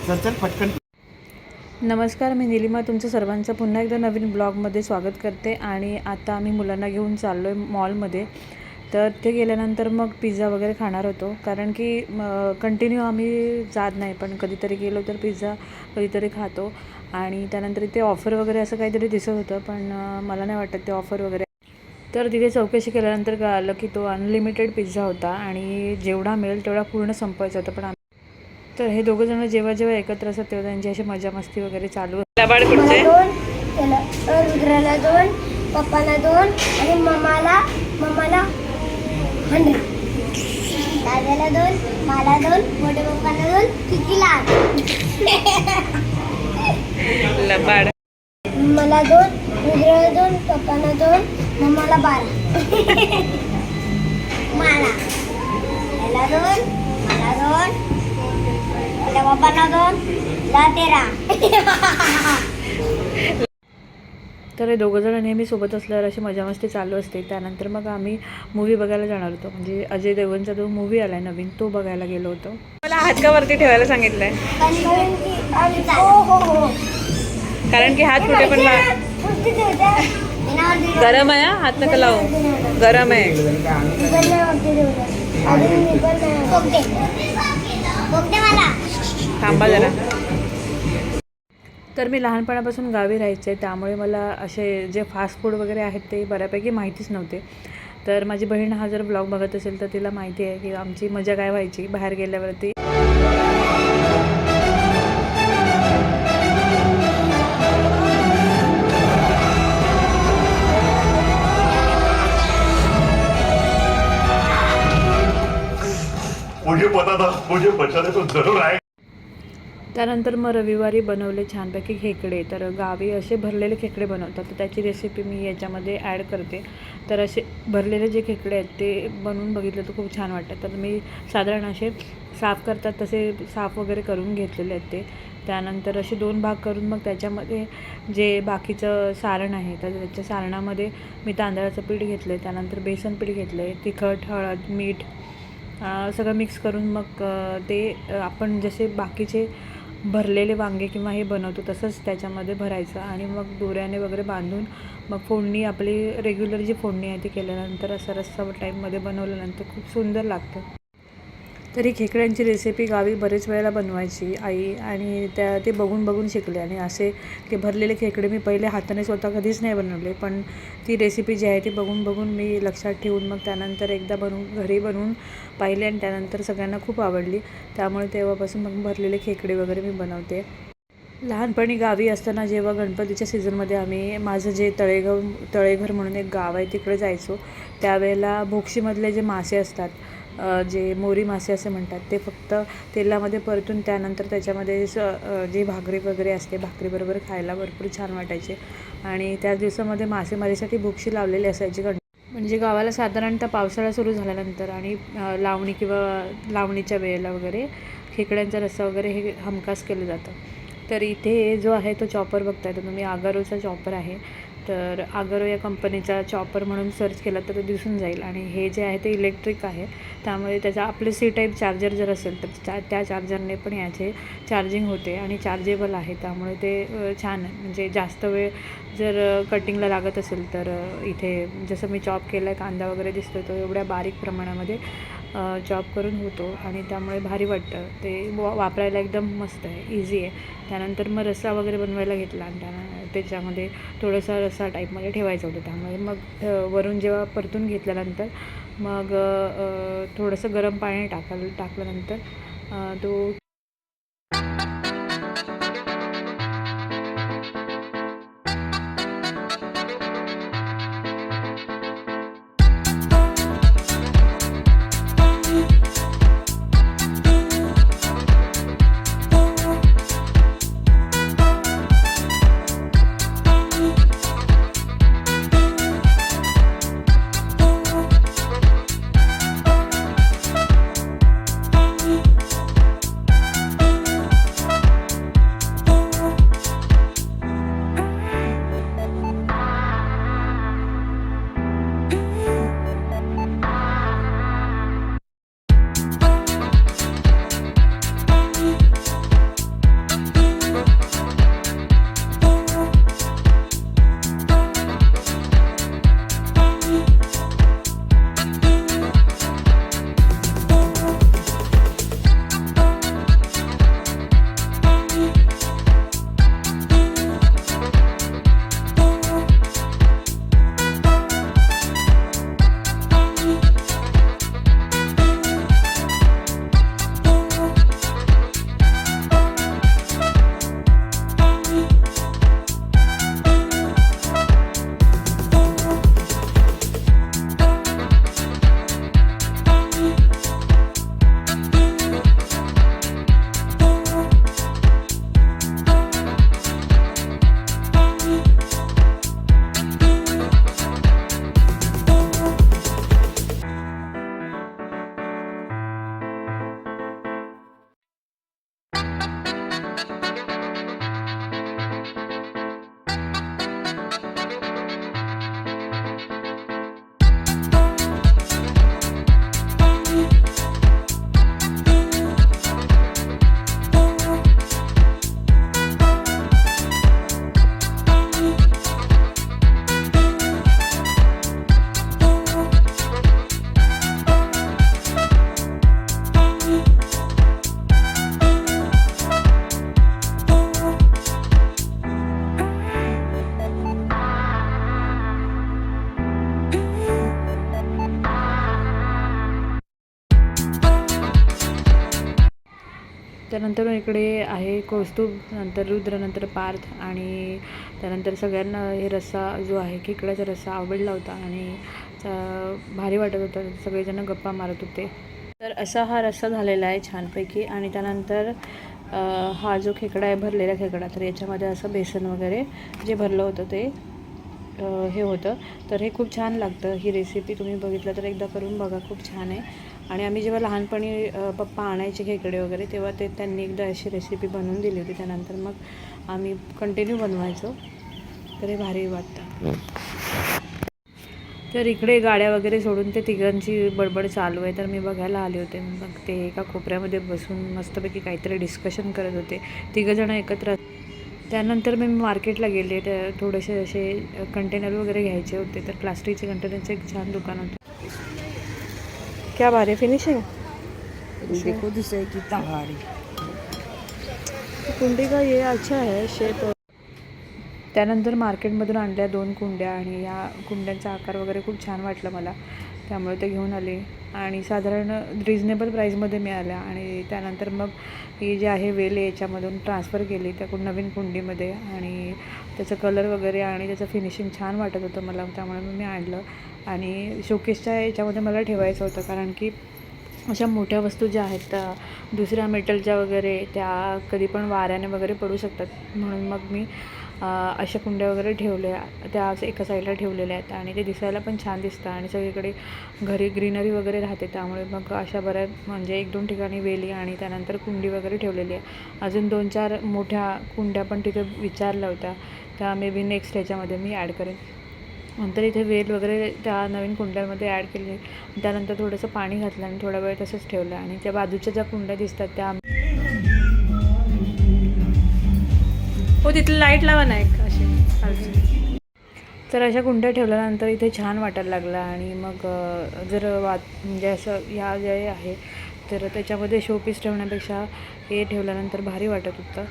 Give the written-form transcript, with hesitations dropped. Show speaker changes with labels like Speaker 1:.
Speaker 1: चल चल पटकन.
Speaker 2: नमस्कार, मी निलिमा तुमचं सर्वांचं पुन्हा एकदा नवीन ब्लॉगमध्ये स्वागत करते. आणि आता आम्ही मुलांना घेऊन चाललो आहे मॉलमध्ये. तर ते गेल्यानंतर मग पिझ्झा वगैरे खाणार होतो, कारण की कंटिन्यू आम्ही जात नाही, पण कधीतरी गेलो तर पिझ्झा कधीतरी खातो. आणि त्यानंतर इथे ऑफर वगैरे असं काहीतरी दिसत होतं, पण मला नाही वाटत ते ऑफर वगैरे. तर तिथे चौकशी केल्यानंतर कळालं की तो अनलिमिटेड पिझ्झा होता आणि जेवढा मिळेल तेवढा पूर्ण संपवायचा होता. पण तर हे दोघं जण जेव्हा जेव्हा एकत्र असतात तेव्हा त्यांची अशी मजा मस्ती वगैरे चालू.
Speaker 3: मला 2, रुद्राला 2, पप्पाला 2 आणि मम्माला 100. दादाला 2, मला 2, मोठ्या पप्पाला 2, कितीला
Speaker 2: लबाड.
Speaker 3: मला 2, रुद्राला 2, पप्पाला 2, मम्माला 12. मला याला 2, मला 2, मोठ्या पप्पाला 2, ला 13.
Speaker 2: तर हे दोघं जण नेहमी सोबत असल्यावर अशी मजा मस्ती चालू असते. त्यानंतर मग आम्ही मूवी बघायला जाणार होतो, म्हणजे अजय देवगणचा जो मूवी आला आहे नवीन, तो बघायला गेलो होतो. मला हात का वरती ठेवायला सांगितलंय? कारण की हात कुठे पण गरम आहे. हात नका लावू, गरम आहे. थांबा जरा. तर मी लहानपणापासून गावी राहायचे, त्यामुळे मला असे जे फास्ट फूड वगैरे आहेत ते बऱ्यापैकी माहितीच नव्हते. तर माझी बहीण हा जर ब्लॉग बघत असेल तर तिला माहिती आहे की आमची मजा काय व्हायची बाहेर गेल्यावरती.
Speaker 4: मुझे पता था, मुझे बचाने तो जरूर आए.
Speaker 2: त्यानंतर मग रविवारी बनवले छानपैकी खेकडे. तर गावी असे भरलेले खेकडे बनवतात, तर त्याची रेसिपी मी याच्यामध्ये ॲड करते. तर असे भरलेले जे खेकडे आहेत ते बनवून बघितलं तर खूप छान वाटतं. तर मी साधारण असे साफ करतात तसे साफ वगैरे करून घेतलेले आहेत ते. त्यानंतर असे 2 भाग करून मग त्याच्यामध्ये जे बाकीचं सारण आहे तर त्याच्या सारणामध्ये मी तांदळाचं पीठ घेतलं आहे, त्यानंतर बेसन पीठ घेतलं आहे, तिखट, हळद, मीठ सगळं मिक्स करून मग ते आपण जसे बाकीचे भरलेले वांगे किंवा हे बनवतो तसंच त्याच्यामध्ये भरायचं आणि मग दोऱ्याने वगैरे बांधून मग फोडणी आपली रेग्युलर जी फोडणी आहे ती केल्यानंतर असं रस्सा टाईपमध्ये बनवल्यानंतर खूप सुंदर लागतं. तरी खेकड्यांची रेसिपी गावी बरेच वेळेला बनवायची आई, आणि ते बघून बघून शिकले. आणि असे की भरलेले खेकडे मी पहिले हाताने स्वतः कधीच नाही बनवले, पण ती रेसिपी जी आहे ती बघून बघून मी लक्षात ठेवून मग त्यानंतर एकदा घरी बनवून पाहिले आणि त्यानंतर सगळ्यांना खूप आवडली. त्यामुळे तेव्हापासून मग भरलेले खेकडे वगैरे मी बनवते. लहानपणी गावी असताना जेव्हा गणपतीच्या सीझनमध्ये आम्ही माझं जे तळेघर म्हणून एक गाव आहे तिकडे जायचो, त्यावेळेला भोक्षीमधले जे मासे असतात, जे मोरी मासे असे म्हणतात, ते फक्त तेलामध्ये परतून त्यानंतर त्याच्यामध्ये जी भाकरी वगैरे असते भाकरीबरोबर खायला भरपूर छान वाटायचे. आणि त्या दिवसामध्ये मासेमारीसाठी भोक्षी लावलेली असायची. म्हणजे गावाला साधारणतः पावसाळा सुरू झाल्यानंतर आणि लावणी किंवा लावणीच्या वेळेला वगैरे खेकड्यांचा रस्सा वगैरे हे हमखास केलं जातं. तर इथे जो आहे तो चॉपर बघताय तर तुम्ही, आगारोचा चॉपर आहे. तर आगारो या कंपनीचा चॉपर म्हणून सर्च केला तर तो दिसून जाईल. आणि हे जे आहे ते इलेक्ट्रिक आहे, त्यामुळे त्याचा आपले सी टाईप चार्जर जर असेल तर त्या चार्जरने पण याचे चार्जिंग होते आणि चार्जेबल आहे. त्यामुळे ते छान आहे. म्हणजे जास्त वेळ जर कटिंगला लागत असेल तर इथे जसं मी चॉप केला आहे, कांदा वगैरे दिसतो तो एवढ्या बारीक प्रमाणामध्ये चॉप करून होतो आणि त्यामुळे भारी वाटतं. ते वापरायला एकदम मस्त आहे, इझी आहे. त्यानंतर मग रस्सा वगैरे बनवायला घेतला आणि त्याच्यामध्ये थोडंसं रस्सा टाईपमध्ये ठेवायचं होतं. त्यामुळे मग वरून जेव्हा परतून घेतल्यानंतर मग थोडंसं गरम पाणी टाकल्यानंतर तो त्यानंतर इकडे आहे कौस्तुभ, नंतर रुद्र, नंतर पार्थ आणि त्यानंतर सगळ्यांना हे रस्सा जो आहे खेकड्याचा रस्सा आवडला होता आणि भारी वाटत होतं. सगळेजण गप्पा मारत होते. तर असा हा रस्सा झालेला आहे छानपैकी. आणि त्यानंतर हा जो खेकडा आहे भरलेला खेकडा, तर याच्यामध्ये असं बेसन वगैरे जे भरलं होतं ते हे होतं. तर हे खूप छान लागतं. ही रेसिपी तुम्ही बघितलं तर एकदा करून बघा, खूप छान आहे. आणि आम्ही जेव्हा लहानपणी पप्पा आणायचे खेकडे वगैरे तेव्हा त्यांनी एकदा अशी रेसिपी बनवून दिली होती. त्यानंतर मग आम्ही कंटिन्यू बनवायचो. तर हे भारी वाटतं. तर इकडे गाड्या वगैरे सोडून ते तिघांची बडबड चालू आहे. तर मी बघायला आले होते. मग ते एका कोपऱ्यामध्ये बसून मस्तपैकी काहीतरी डिस्कशन करत होते तिघंजणं एकत्र. त्यानंतर मी मार्केटला गेले. थोडेसे असे कंटेनर वगैरे घ्यायचे होते. तर प्लास्टिकचे कंटेनरचं एक छान दुकान होतं. क्या भारी फिनिशिंग
Speaker 1: देखो दूसरे कितना भारी
Speaker 2: कुंडी का ये अच्छा है शेप. त्यानंतर मार्केटमधून आणल्या 2 कुंड्या आणि या कुंड्यांचा आकार वगैरे खूप छान वाटलं मला, त्यामुळे ते घेऊन आले आणि साधारण रिजनेबल प्राईसमध्ये मिळाल्या. आणि त्यानंतर मग ही जी आहे वेल याच्यामधून ट्रान्सफर केली त्या नवीन कुंडीमध्ये आणि त्याचं कलर वगैरे आणि त्याचं फिनिशिंग छान वाटत होतं मला, त्यामुळे मी आणलं. आणि शोकेसच्या याच्यामध्ये मला ठेवायचं होतं, कारण की अशा मोठ्या वस्तू ज्या आहेत त्या दुसऱ्या मेटलच्या वगैरे त्या कधी पण वाऱ्याने वगैरे पडू शकतात. म्हणून मग मी अशा कुंड्या वगैरे ठेवल्या, त्या एका साईडला ठेवलेल्या आहेत आणि ते दिसायला पण छान दिसतं आणि सगळीकडे घरी ग्रीनरी वगैरे राहते. त्यामुळे मग अशा बऱ्या म्हणजे 1-2 ठिकाणी वेली आणि त्यानंतर कुंडी वगैरे ठेवलेली आहे. अजून 2-4 मोठ्या कुंड्या पण तिथे विचारल्या होत्या, त्या मे बी नेक्स्ट ह्याच्यामध्ये मी ॲड करेन. नंतर इथे वेल वगैरे त्या नवीन कुंड्यांमध्ये ॲड केली. त्यानंतर थोडंसं पाणी घातलं आणि थोडा वेळ तसंच ठेवलं. आणि त्या बाजूच्या ज्या कुंड्या दिसतात त्या हो तिथली लाईट लावा ना एक अशी. तर अशा कुंड्या ठेवल्यानंतर इथे छान वाटायला लागला. आणि मग जर म्हणजे असं ह्या जे आहे तर त्याच्यामध्ये शोपीस ठेवण्यापेक्षा हे ठेवल्यानंतर भारी वाटत होतं.